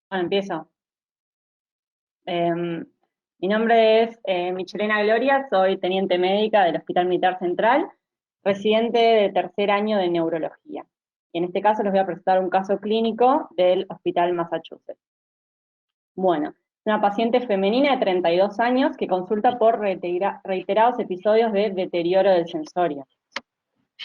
Bueno, empiezo. Mi nombre es Michelena Gloria, soy teniente médica del Hospital Militar Central, residente de tercer año de neurología. Y en este caso les voy a presentar un caso clínico del Hospital Massachusetts. Bueno, es una paciente femenina de 32 años que consulta por reiterados episodios de deterioro del sensorio.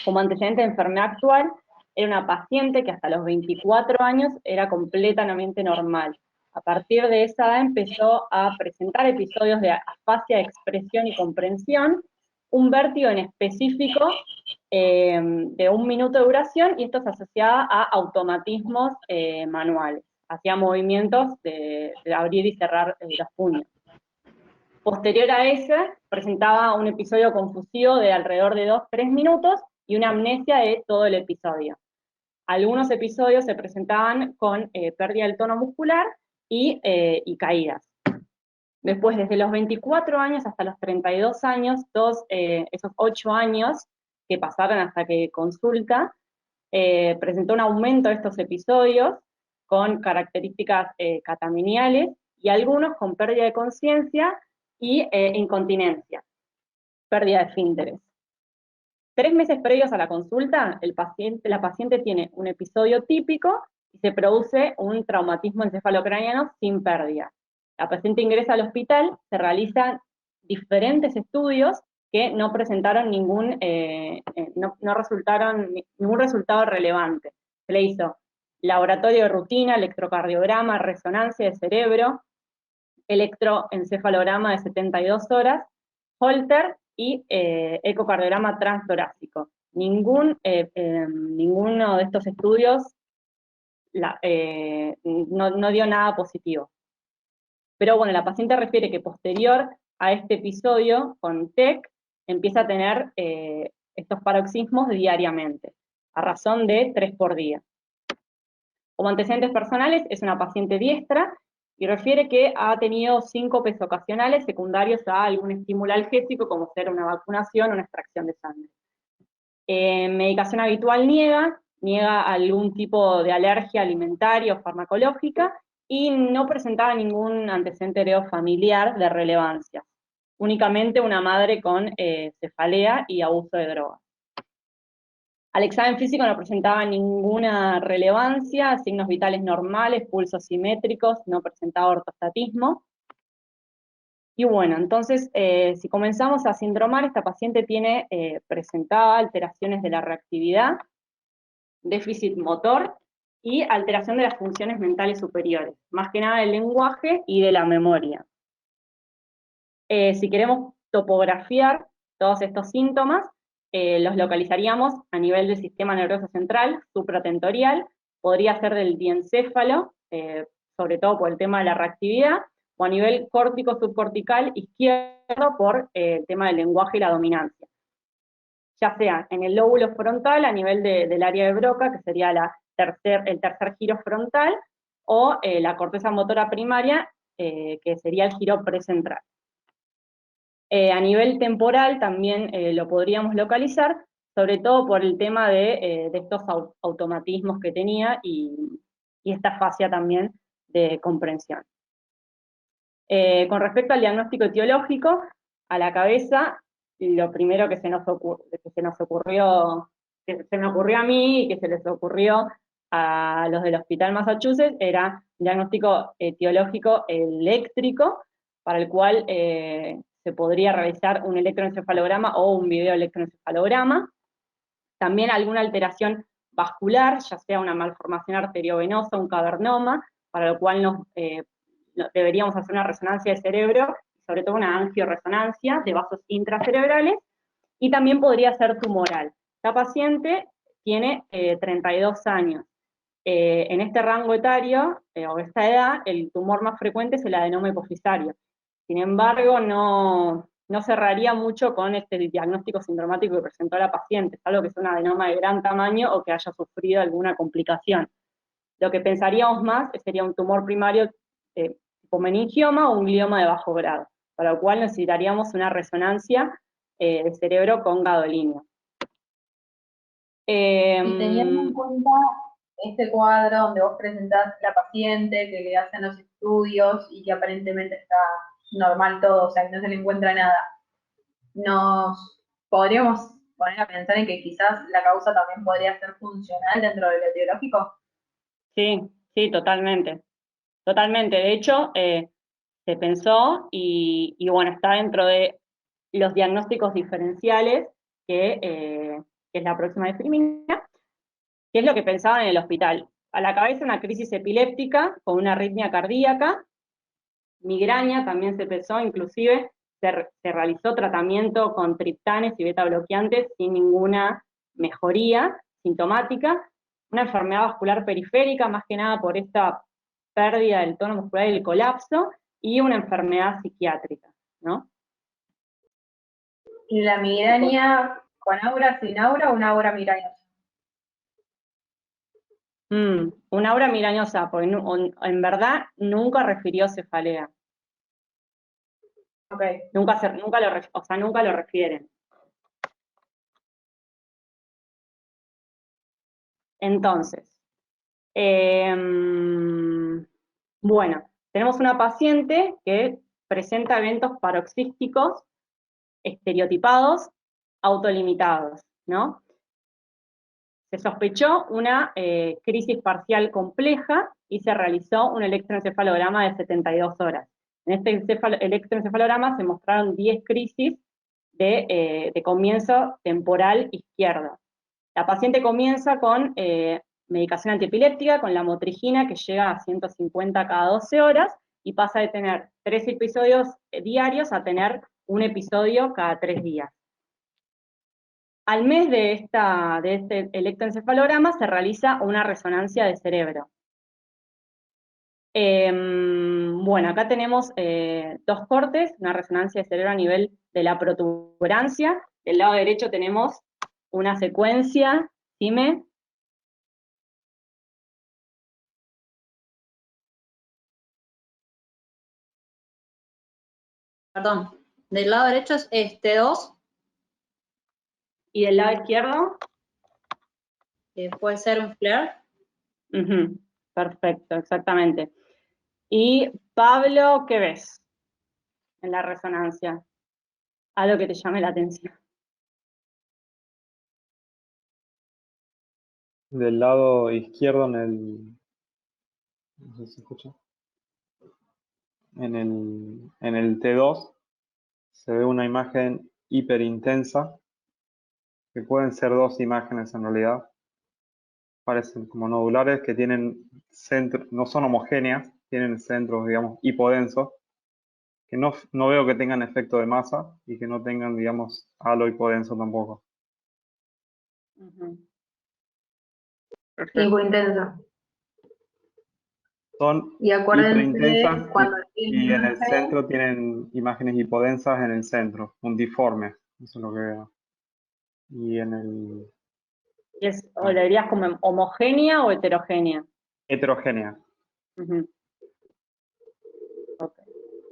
Como antecedente de enfermedad actual, era una paciente que hasta los 24 años era completamente normal. A partir de esa edad empezó a presentar episodios de afasia de expresión y comprensión, un vértigo en específico de 1 minuto de duración, y esto se asociaba a automatismos manuales. Hacía movimientos de abrir y cerrar los puños. Posterior a ese, presentaba un episodio confusivo de alrededor de 2-3 minutos y una amnesia de todo el episodio. Algunos episodios se presentaban con pérdida del tono muscular y caídas. Después, desde los 24 años hasta los 32 años, todos esos 8 años que pasaron hasta que consulta, presentó un aumento de estos episodios con características catameniales y algunos con pérdida de conciencia y incontinencia, pérdida de esfínteres. 3 meses previos a la consulta, la paciente tiene un episodio típico y se produce un traumatismo encefalocraniano sin pérdida. La paciente ingresa al hospital, se realizan diferentes estudios que no presentaron no resultaron ningún resultado relevante. Se le hizo laboratorio de rutina, electrocardiograma, resonancia de cerebro, electroencefalograma de 72 horas, Holter y ecocardiograma transtorácico. Ninguno de estos estudios no dio nada positivo. Pero bueno, la paciente refiere que posterior a este episodio con TEC empieza a tener estos paroxismos diariamente, a razón de 3 por día. Como antecedentes personales, es una paciente diestra y refiere que ha tenido síncopes ocasionales secundarios a algún estímulo algésico, como ser una vacunación o una extracción de sangre. Medicación habitual niega algún tipo de alergia alimentaria o farmacológica, y no presentaba ningún antecedente familiar de relevancia. Únicamente una madre con cefalea y abuso de drogas. Al examen físico no presentaba ninguna relevancia, signos vitales normales, pulsos simétricos, no presentaba ortostatismo. Y bueno, entonces, si comenzamos a sindromar, esta paciente presentaba alteraciones de la reactividad, déficit motor y alteración de las funciones mentales superiores, más que nada del lenguaje y de la memoria. Si queremos topografiar todos estos síntomas, los localizaríamos a nivel del sistema nervioso central, supratentorial, podría ser del diencéfalo, sobre todo por el tema de la reactividad, o a nivel córtico-subcortical izquierdo por el tema del lenguaje y la dominancia. Ya sea en el lóbulo frontal a nivel del área de Broca, que sería el tercer giro frontal, o la corteza motora primaria, que sería el giro precentral. A nivel temporal también lo podríamos localizar, sobre todo por el tema de estos automatismos que tenía y esta fascia también de comprensión. Con respecto al diagnóstico etiológico, a la cabeza, lo primero que se me ocurrió a mí y que se les ocurrió a los del Hospital Massachusetts era diagnóstico etiológico eléctrico, para el cual se podría realizar un electroencefalograma o un videoelectroencefalograma. También alguna alteración vascular, ya sea una malformación arteriovenosa, un cavernoma, para lo cual deberíamos hacer una resonancia de cerebro, sobre todo una angioresonancia de vasos intracerebrales, y también podría ser tumoral. Esta paciente tiene 32 años. En este rango etario, o esta edad, el tumor más frecuente es el adenoma hipofisario. Sin embargo, no cerraría mucho con este diagnóstico sindromático que presentó la paciente, salvo que es un adenoma de gran tamaño o que haya sufrido alguna complicación. Lo que pensaríamos más sería un tumor primario tipo meningioma o un glioma de bajo grado, para lo cual necesitaríamos una resonancia de cerebro con gadolínio. Y teniendo en cuenta este cuadro donde vos presentás la paciente, que le hacen los estudios y que aparentemente está normal todo, o sea, que no se le encuentra nada, nos podríamos poner a pensar en que quizás la causa también podría ser funcional dentro del etiológico. Sí, sí, totalmente. Totalmente. De hecho, se pensó y bueno, está dentro de los diagnósticos diferenciales que es la próxima disciplina, que es lo que pensaban en el hospital. A la cabeza una crisis epiléptica con una arritmia cardíaca, migraña también se pensó, inclusive se realizó tratamiento con triptanes y beta bloqueantes sin ninguna mejoría sintomática, una enfermedad vascular periférica, más que nada por esta pérdida del tono muscular y el colapso, y una enfermedad psiquiátrica, ¿no? ¿Y la migraña con aura, sin aura o una aura migrañosa? Una aura migrañosa, porque en verdad nunca refirió cefalea. Ok. Nunca lo refieren. Entonces, bueno, tenemos una paciente que presenta eventos paroxísticos estereotipados, autolimitados, ¿no? Se sospechó una crisis parcial compleja y se realizó un electroencefalograma de 72 horas. En este electroencefalograma se mostraron 10 crisis de comienzo temporal izquierdo. La paciente comienza con medicación antiepiléptica, con la motrigina, que llega a 150 cada 12 horas, y pasa de tener 3 episodios diarios a tener un episodio cada 3 días. Al mes de este electroencefalograma se realiza una resonancia de cerebro. Bueno, acá tenemos dos cortes, una resonancia de cerebro a nivel de la protuberancia. Del lado derecho tenemos una secuencia, ¿sí? Perdón, del lado derecho es T2, Y del lado izquierdo, que puede ser un flare. perfecto, exactamente. Y Pablo, ¿qué ves en la resonancia? Algo que te llame la atención. Del lado izquierdo en el, no sé si se escucha, en el T2 se ve una imagen hiperintensa, que pueden ser dos imágenes en realidad, parecen como nodulares que tienen centros, no son homogéneas, tienen centros, digamos, hipodensos, que no veo que tengan efecto de masa y que no tengan, digamos, halo hipodenso tampoco. Tipo intenso. Son Y acuérdense hiperintensas cuando y en el imagen, centro tienen imágenes hipodensas en el centro, puntiformes, eso es lo que veo. Y en el ¿O le dirías como homogénea o heterogénea? heterogénea. Okay.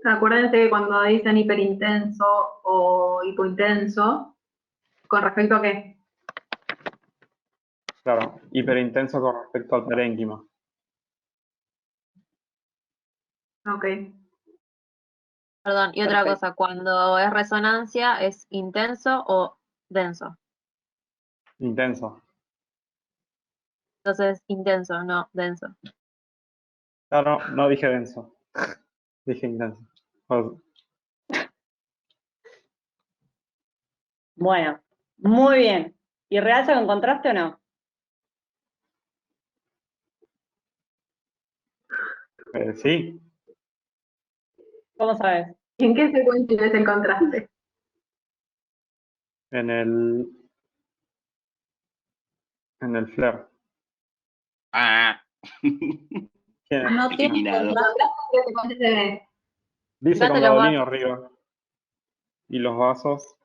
acuérdense que cuando dicen hiperintenso o hipointenso, ¿con respecto a qué? Claro, hiperintenso con respecto al parénquima. Ok. Perdón, y otra Perfecto. cosa, cuando es resonancia, ¿es intenso o denso? Intenso. Entonces, intenso, no denso. Claro, no dije denso. Dije intenso. Bueno, muy bien. ¿Y realza con contraste o no? Sí, ¿Cómo sabes? ¿En qué secuencia es el contraste? en el flare. ¿Quién es? No tiene Eliminado. contraste. ¿En qué secuencia se ve? Dice Fíjate con los gadolino vasos. arriba. Y los vasos.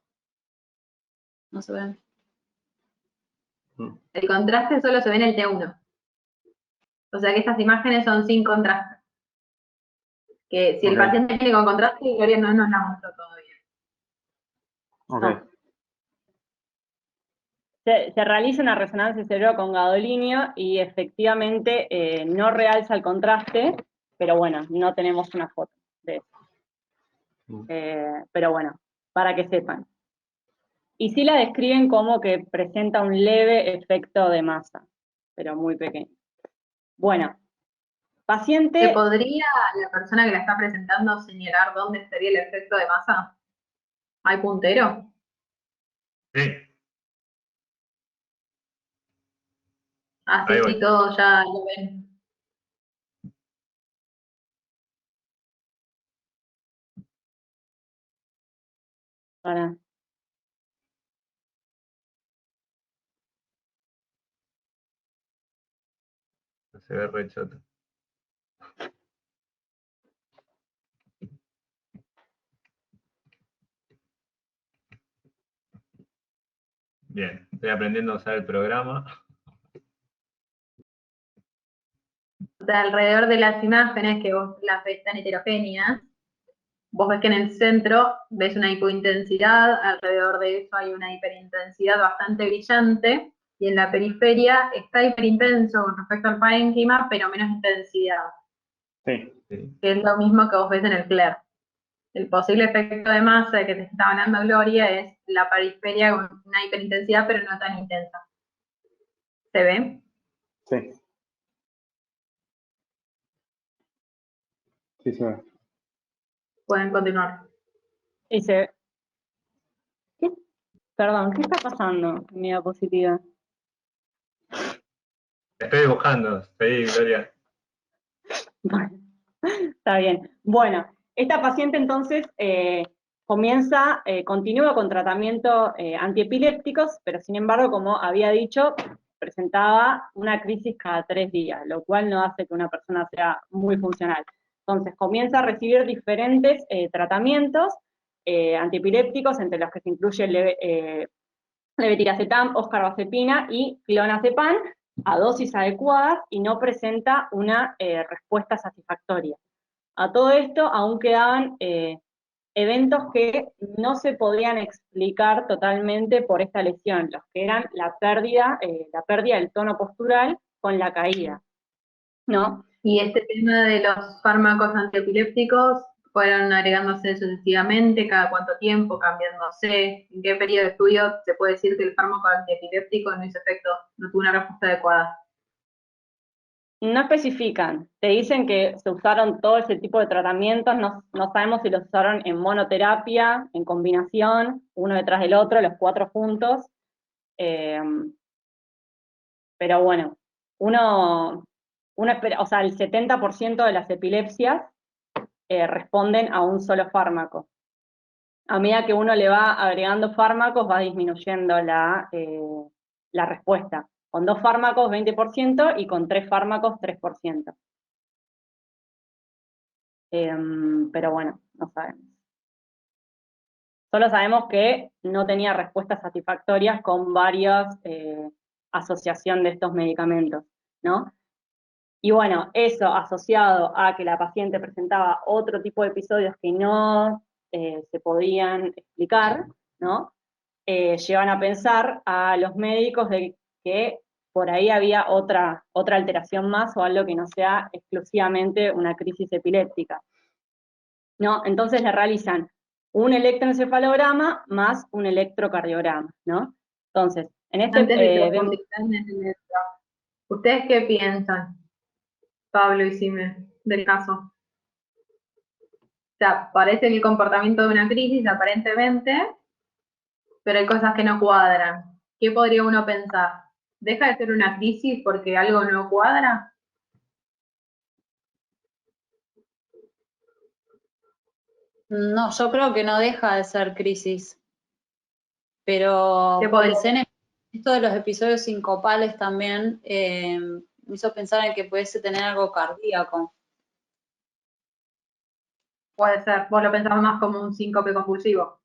No se ven. El contraste solo se ve en el T1. O sea que estas imágenes son sin contraste. Que si el Ok, paciente tiene con contraste, Gloria no nos la mostró todavía. ok. No. Se realiza una resonancia cerebro con gadolinio y efectivamente no realza el contraste, pero bueno, no tenemos una foto de eso. Pero bueno, para que sepan. Y sí la describen como que presenta un leve efecto de masa, pero muy pequeño. Bueno, ¿Se paciente, podría la persona que la está presentando señalar dónde estaría el efecto de masa? ¿Hay puntero? Sí, Así ahí voy. todos ya lo ven. para, Se ve re choto. Bien, estoy aprendiendo a usar el programa. O sea, alrededor de las imágenes que vos las ves tan heterogéneas, vos ves que en el centro ves una hipointensidad, alrededor de eso hay una hiperintensidad bastante brillante, y en la periferia está hiperintenso con respecto al parénquima, pero menos intensidad, Sí, Sí. que es lo mismo que vos ves en el FLAIR. El posible efecto de masa de que te está hablando Gloria es la periferia con una hiperintensidad, pero no tan intensa. ¿Se ve? sí. Sí, se ve. Pueden continuar. dice, perdón, ¿qué está pasando en mi diapositiva? Estoy dibujando, sí, Gloria. Bueno, está bien. Bueno, esta paciente entonces continúa con tratamiento antiepilépticos, pero sin embargo, como había dicho, presentaba una crisis cada 3 días, lo cual no hace que una persona sea muy funcional. Entonces comienza a recibir diferentes tratamientos antiepilépticos, entre los que se incluye levetiracetam, oscarbazepina y clonazepam, a dosis adecuadas y no presenta una respuesta satisfactoria. A todo esto aún quedaban eventos que no se podían explicar totalmente por esta lesión, los que eran la pérdida del tono postural con la caída, ¿no? Y este tema de los fármacos antiepilépticos fueron agregándose sucesivamente, cada cuánto tiempo, cambiándose, en qué periodo de estudio se puede decir que el fármaco antiepiléptico no hizo efecto, no tuvo una respuesta adecuada. No especifican, te dicen que se usaron todo ese tipo de tratamientos, no sabemos si los usaron en monoterapia, en combinación, uno detrás del otro, los 4 juntos, pero bueno, o sea, el 70% de las epilepsias responden a un solo fármaco. A medida que uno le va agregando fármacos, va disminuyendo la respuesta. Con 2 fármacos, 20%, y con 3 fármacos, 3%. Pero bueno, no sabemos. Solo sabemos que no tenía respuestas satisfactorias con varias asociación de estos medicamentos, ¿no? Y bueno, eso asociado a que la paciente presentaba otro tipo de episodios que no se podían explicar, ¿no? Llevan a pensar a los médicos de que por ahí había otra alteración más o algo que no sea exclusivamente una crisis epiléptica, ¿no? Entonces le realizan un electroencefalograma más un electrocardiograma, ¿no? Entonces, en este Antes de que profundizar en el ¿ustedes qué piensan, Pablo y Sime, del caso? O sea, parece el comportamiento de una crisis aparentemente, pero hay cosas que no cuadran. ¿Qué podría uno pensar? ¿Deja de ser una crisis porque algo no cuadra? No, yo creo que no deja de ser crisis, pero ¿Qué podría pensé en esto de los episodios sincopales también, me hizo pensar en que pudiese tener algo cardíaco. Puede ser, vos lo pensás más como un síncope compulsivo.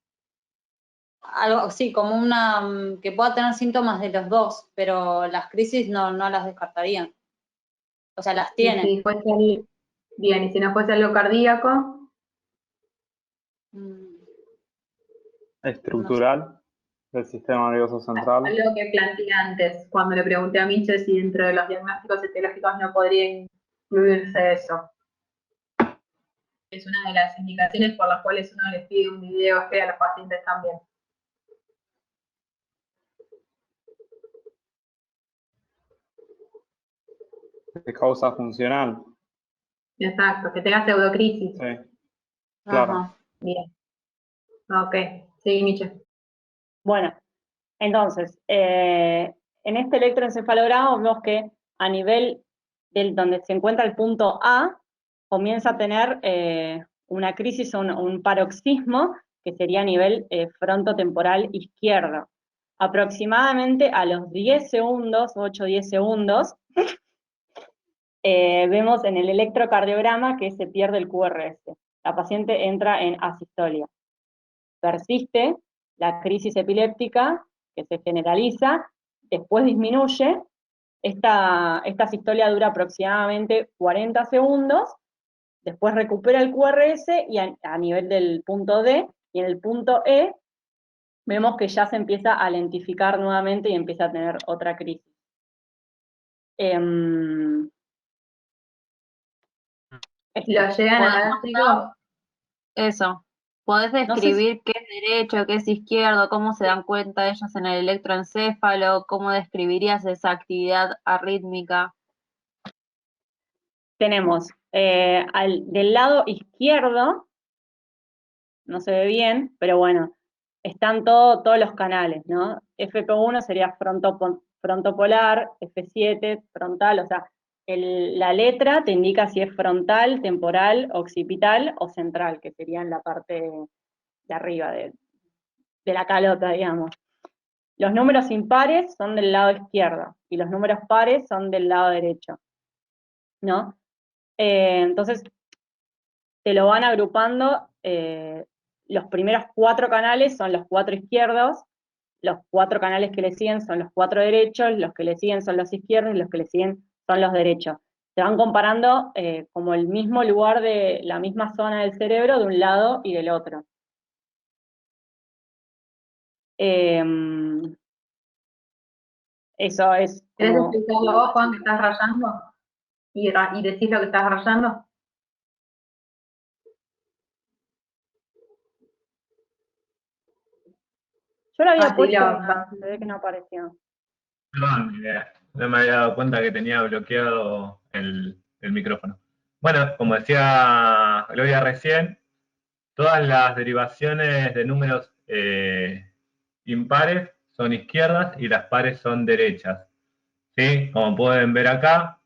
Algo, sí, como que pueda tener síntomas de los dos, pero las crisis no las descartarían. O sea, las Y tiene. si fuese bien, y si no fuese algo cardíaco, Mm, Estructural. del sistema nervioso central. Algo que planteé antes, cuando le pregunté a Miche si dentro de los diagnósticos etiológicos no podría incluirse eso. Es una de las indicaciones por las cuales uno les pide un video a los pacientes también. De causa funcional. Exacto, que tenga pseudocrisis. Sí, claro. Ajá. Bien. Ok, sí, Miche. Bueno, entonces, en este electroencefalograma vemos que a nivel donde se encuentra el punto A, comienza a tener una crisis, un paroxismo, que sería a nivel frontotemporal izquierdo. Aproximadamente a los 10 segundos, 8 o 10 segundos, vemos en el electrocardiograma que se pierde el QRS. La paciente entra en asistolia. Persiste la crisis epiléptica, que se generaliza, después disminuye. Esta sistolia dura aproximadamente 40 segundos, después recupera el QRS y a nivel del punto D, y en el punto E vemos que ya se empieza a lentificar nuevamente y empieza a tener otra crisis. ¿Lo llegan a ver, chicos? Eso. ¿Podés No sé describir qué es derecho, qué es izquierdo, cómo se dan cuenta ellos en el electroencéfalo, cómo describirías esa actividad arrítmica? Tenemos del lado izquierdo, no se ve bien, pero bueno, están todos los canales, ¿no? FP1 sería frontopolar, F7, frontal, o sea, la letra te indica si es frontal, temporal, occipital o central, que sería en la parte de arriba de la calota, digamos. Los números impares son del lado izquierdo y los números pares son del lado derecho, ¿no? Entonces, te lo van agrupando, los primeros 4 canales son los 4 izquierdos, los 4 canales que le siguen son los 4 derechos, los que le siguen son los izquierdos y los que le siguen son los derechos. Se van comparando como el mismo lugar de la misma zona del cerebro de un lado y del otro. Eso es ¿Querés como... explicarlo vos, Juan, que estás rayando? Y decís lo que estás rayando. Yo lo había sí, puesto, lo- se ve que no apareció. Perdón, no me había dado cuenta que tenía bloqueado el micrófono. Bueno, como decía Gloria recién, todas las derivaciones de números impares son izquierdas y las pares son derechas. ¿Sí? Como pueden ver acá,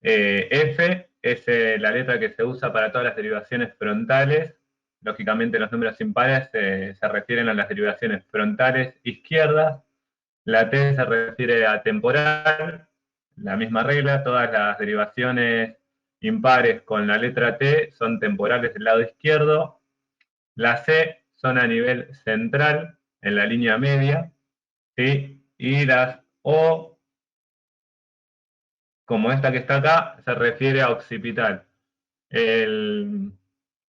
F es la letra que se usa para todas las derivaciones frontales. Lógicamente los números impares se refieren a las derivaciones frontales izquierdas. La T se refiere a temporal, la misma regla, todas las derivaciones impares con la letra T son temporales del lado izquierdo. La C son a nivel central, en la línea media, ¿sí? Y las O, como esta que está acá, se refiere a occipital. El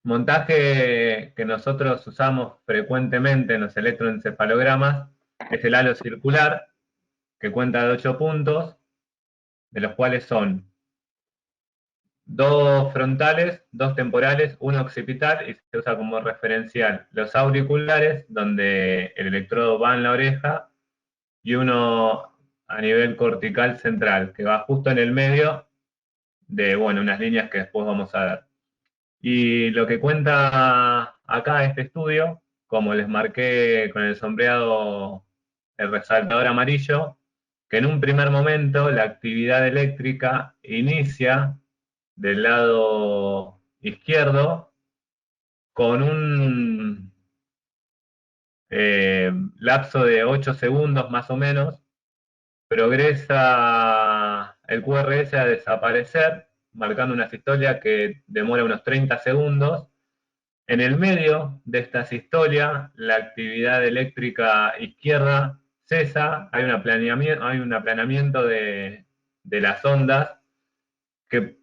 montaje que nosotros usamos frecuentemente en los electroencefalogramas es el halo circular, que cuenta de 8 puntos, de los cuales son 2 frontales, 2 temporales, 1 occipital, y se usa como referencial los auriculares, donde el electrodo va en la oreja, y uno a nivel cortical central, que va justo en el medio de, bueno, unas líneas que después vamos a ver. Y lo que cuenta acá este estudio, como les marqué con el sombreado, el resaltador amarillo, que en un primer momento la actividad eléctrica inicia del lado izquierdo con un lapso de 8 segundos más o menos, progresa el QRS a desaparecer, marcando una sistolia que demora unos 30 segundos. En el medio de esta sistolia, la actividad eléctrica izquierda cesa, hay un aplanamiento de las ondas que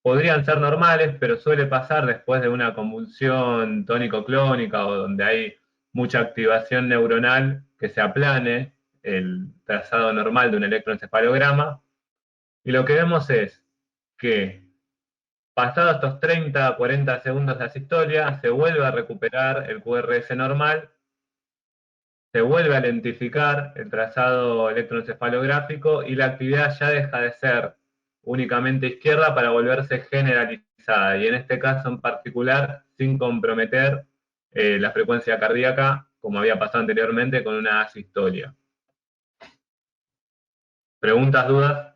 podrían ser normales, pero suele pasar después de una convulsión tónico-clónica o donde hay mucha activación neuronal que se aplane el trazado normal de un electroencefalograma, y lo que vemos es que pasados estos 30 40 segundos de asistolia, se vuelve a recuperar el QRS normal, se vuelve a lentificar el trazado electroencefalográfico y la actividad ya deja de ser únicamente izquierda para volverse generalizada, y en este caso en particular sin comprometer la frecuencia cardíaca, como había pasado anteriormente con una asistolia. ¿Preguntas, dudas?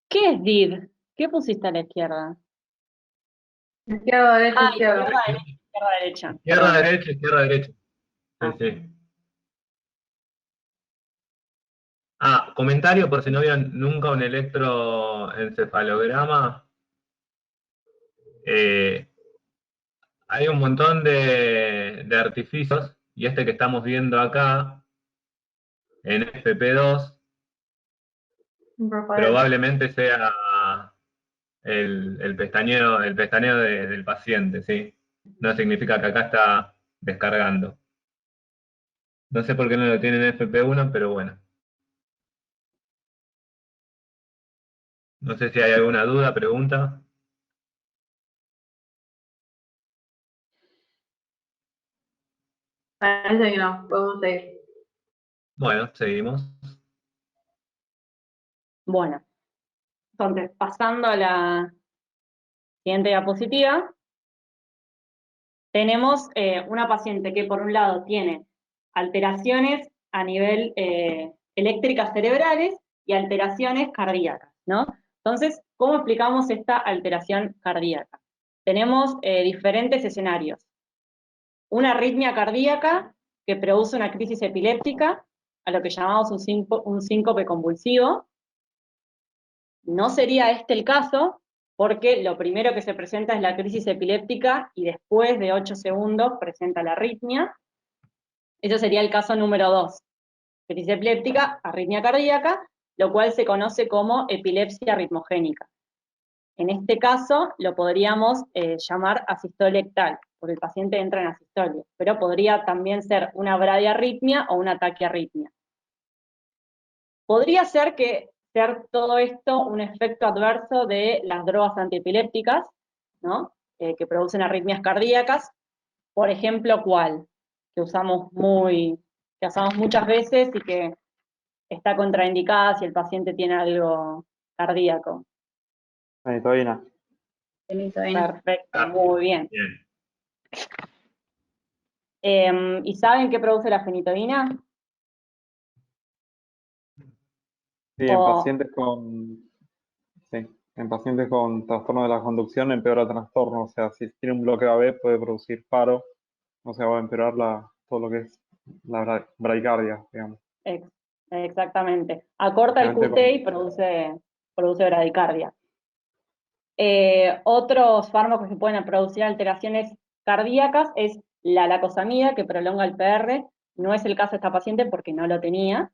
¿Qué es DID? ¿Qué pusiste a la izquierda? Izquierda, derecha, izquierda. Izquierda, derecha. Izquierda, derecha, izquierda, derecha. Ah. Sí. Comentario por si no vieron nunca un electroencefalograma. Hay un montón de artificios, y este que estamos viendo acá, en FP2, probablemente sea el pestañeo del paciente, ¿sí? No significa que acá está descargando. No sé por qué no lo tienen en FP1, pero bueno. No sé si hay alguna duda, pregunta. Parece que no, podemos seguir. Bueno, seguimos. Bueno, entonces, pasando a la siguiente diapositiva, tenemos una paciente que por un lado tiene alteraciones a nivel eléctricas cerebrales y alteraciones cardíacas, ¿no? Entonces, ¿cómo explicamos esta alteración cardíaca? Tenemos diferentes escenarios. Una arritmia cardíaca que produce una crisis epiléptica, a lo que llamamos un síncope convulsivo. No sería este el caso, porque lo primero que se presenta es la crisis epiléptica y después de 8 segundos presenta la arritmia. Eso sería el caso número 2. Crisis epiléptica, arritmia cardíaca, lo cual se conoce como epilepsia ritmogénica. En este caso lo podríamos llamar asistolia ictal, porque el paciente entra en asistolia, pero podría también ser una bradiarritmia o una taquiarritmia. Podría ser todo esto un efecto adverso de las drogas antiepilépticas, ¿no? Que producen arritmias cardíacas. Por ejemplo, ¿cuál? Que usamos muchas veces y que está contraindicada si el paciente tiene algo cardíaco. Fenitoína. Perfecto, muy bien. Bien. ¿Y saben qué produce la fenitoína? Sí, en pacientes con trastorno de la conducción empeora trastorno, o sea, si tiene un bloqueo AB puede producir paro, o sea, va a empeorar todo lo que es la bradicardia, digamos. Exactamente. Acorta el QT y produce bradicardia. Otros fármacos que pueden producir alteraciones cardíacas es la lacosamida, que prolonga el PR, no es el caso de esta paciente porque no lo tenía,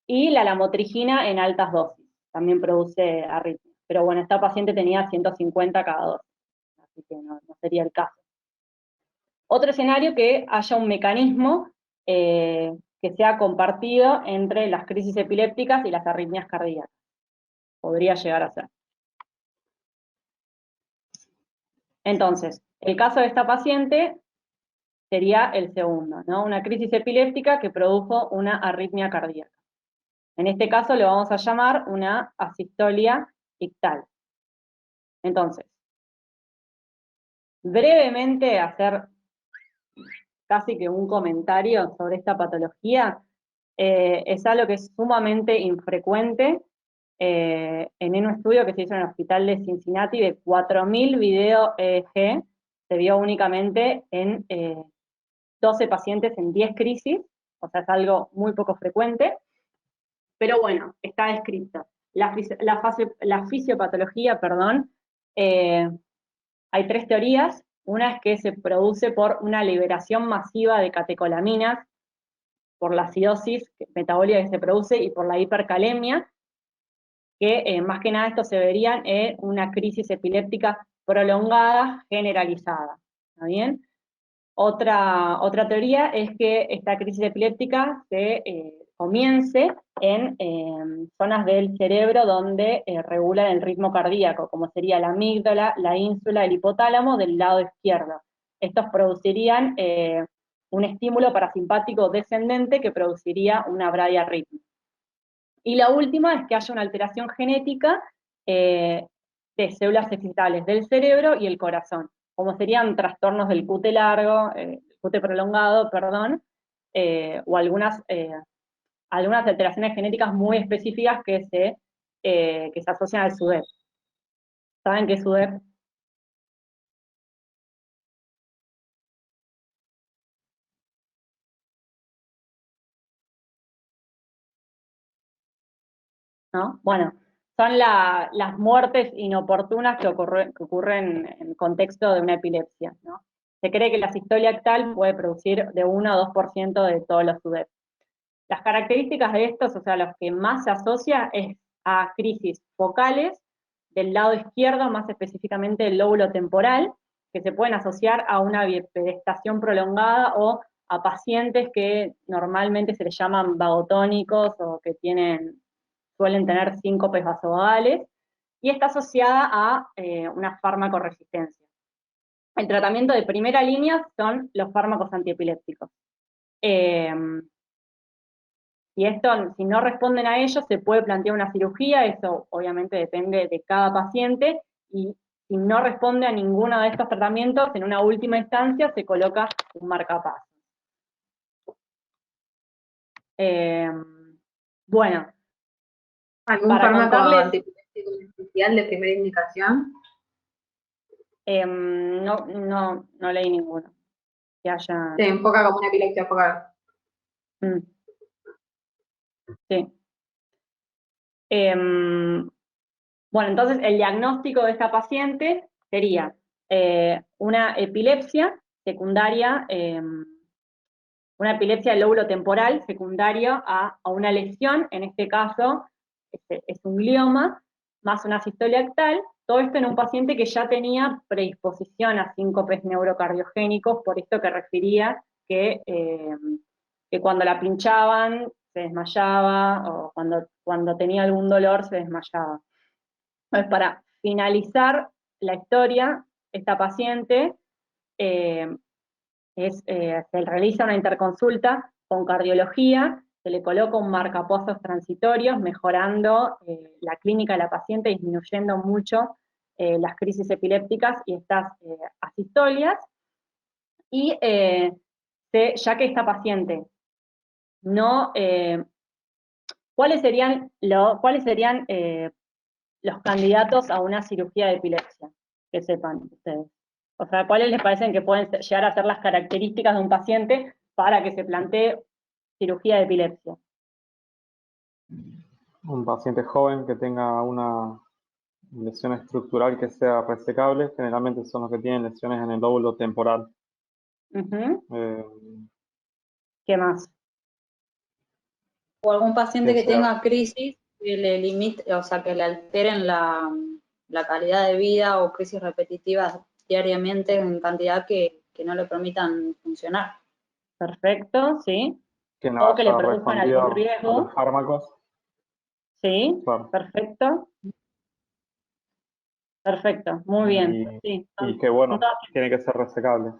y la lamotrigina en altas dosis, también produce arritmia. Pero bueno, esta paciente tenía 150 cada dosis, así que no sería el caso. Otro escenario, que haya un mecanismo que sea compartido entre las crisis epilépticas y las arritmias cardíacas. Podría llegar a ser. Entonces, el caso de esta paciente sería el segundo, ¿no? Una crisis epiléptica que produjo una arritmia cardíaca. En este caso lo vamos a llamar una asistolia ictal. Entonces, brevemente hacer casi que un comentario sobre esta patología. Es algo que es sumamente infrecuente. En un estudio que se hizo en el hospital de Cincinnati, de 4.000 video EEG, se vio únicamente en 12 pacientes en 10 crisis, o sea, es algo muy poco frecuente, pero bueno, está descrito. La fisiopatología, hay 3 teorías. Una es que se produce por una liberación masiva de catecolaminas, por la acidosis metabólica que se produce y por la hipercalemia, que más que nada esto se vería en una crisis epiléptica prolongada, generalizada. ¿Está bien? Otra teoría es que esta crisis epiléptica se comience en zonas del cerebro donde regulan el ritmo cardíaco, como sería la amígdala, la ínsula, el hipotálamo del lado izquierdo. Estos producirían un estímulo parasimpático descendente que produciría una bradiarritmia. Y la última es que haya una alteración genética de células excitales del cerebro y el corazón, como serían trastornos del QT largo, QT prolongado, perdón, o algunas alteraciones genéticas muy específicas que se asocian al SUDEP. ¿Saben qué es SUDEP? ¿No? Bueno, son las muertes inoportunas que ocurren en el contexto de una epilepsia, ¿no? Se cree que la sistolia actal puede producir de 1 a 2% de todos los SUDEP. Las características de estos, o sea, los que más se asocia es a crisis focales del lado izquierdo, más específicamente del lóbulo temporal, que se pueden asociar a una bipedestación prolongada o a pacientes que normalmente se les llaman vagotónicos o que suelen tener síncopes vasovagales, y está asociada a una farmacoresistencia. El tratamiento de primera línea son los fármacos antiepilépticos. Si no responden a ellos, se puede plantear una cirugía, eso obviamente depende de cada paciente, y si no responde a ninguno de estos tratamientos, en una última instancia se coloca un marcapasos. Bueno, ¿Algún para fármaco contarles, antiepiléptico especial de primera indicación? no leí ninguno que haya. Se enfoca como una epilepsia focal. Sí. Bueno, entonces el diagnóstico de esta paciente sería una epilepsia secundaria, una epilepsia del lóbulo temporal secundaria a una lesión, en este caso es un glioma, más una sistolia actal, todo esto en un paciente que ya tenía predisposición a síncopes neurocardiogénicos, por esto que refería que cuando la pinchaban se desmayaba, o cuando tenía algún dolor se desmayaba. Entonces, para finalizar la historia, esta paciente se realiza una interconsulta con cardiología, se le coloca un marcapasos transitorios, mejorando la clínica de la paciente, disminuyendo mucho las crisis epilépticas y estas asistolias, y ya que esta paciente no... ¿Cuáles serían los candidatos a una cirugía de epilepsia? Que sepan ustedes. O sea, ¿cuáles les parecen que pueden llegar a ser las características de un paciente para que se plantee cirugía de epilepsia? Un paciente joven que tenga una lesión estructural que sea resecable, generalmente son los que tienen lesiones en el lóbulo temporal. ¿Qué más? O algún paciente que sea, tenga crisis que le limite, o sea, que le alteren la calidad de vida, o crisis repetitivas diariamente en cantidad que no le permitan funcionar. Perfecto, sí. que no O que le haya produzcan respondido algún a riesgo. los fármacos. Sí, Claro. perfecto. Perfecto, muy bien. Sí. Y que bueno, tiene que ser resecable.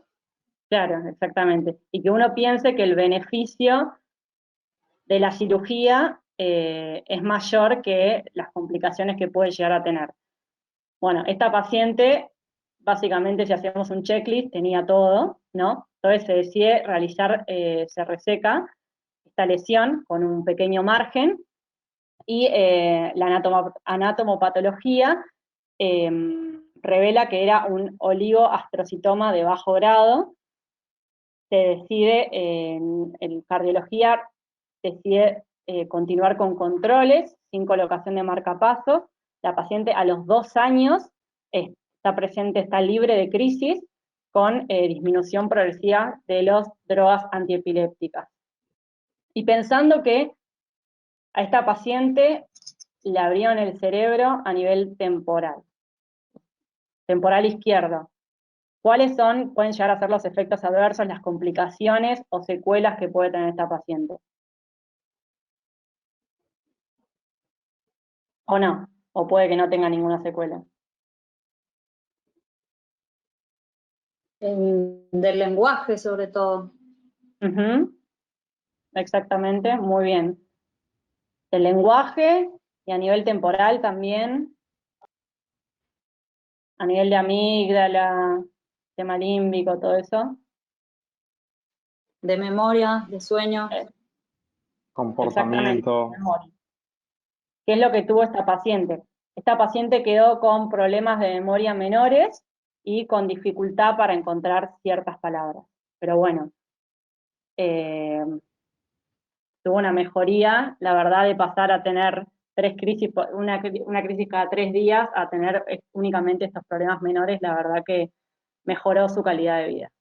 Claro, exactamente. Y que uno piense que el beneficio de la cirugía es mayor que las complicaciones que puede llegar a tener. Bueno, esta paciente, básicamente, si hacemos un checklist, tenía todo, ¿no? Entonces se decide realizar, se reseca esta lesión con un pequeño margen, y la anatomopatología revela que era un oligoastrocitoma de bajo grado. Se decide, en cardiología, decide continuar con controles, sin colocación de marcapasos. La paciente a los 2 años está libre de crisis, con disminución progresiva de las drogas antiepilépticas. Y pensando que a esta paciente le abrieron el cerebro a nivel temporal. Temporal izquierdo. ¿Cuáles pueden llegar a ser los efectos adversos, las complicaciones o secuelas que puede tener esta paciente? ¿O no? ¿O puede que no tenga ninguna secuela? Del lenguaje, sobre todo. Ujú. Exactamente, muy bien. El lenguaje y a nivel temporal también, a nivel de amígdala, sistema límbico, todo eso. De memoria, de sueño. Comportamiento. Memoria. ¿Qué es lo que tuvo esta paciente? Esta paciente quedó con problemas de memoria menores y con dificultad para encontrar ciertas palabras. Pero bueno, tuvo una mejoría, la verdad, de pasar a tener una crisis cada 3 días, a tener únicamente estos problemas menores, la verdad que mejoró su calidad de vida.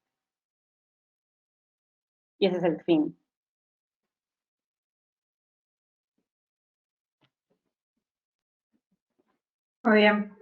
Y ese es el fin. Muy bien.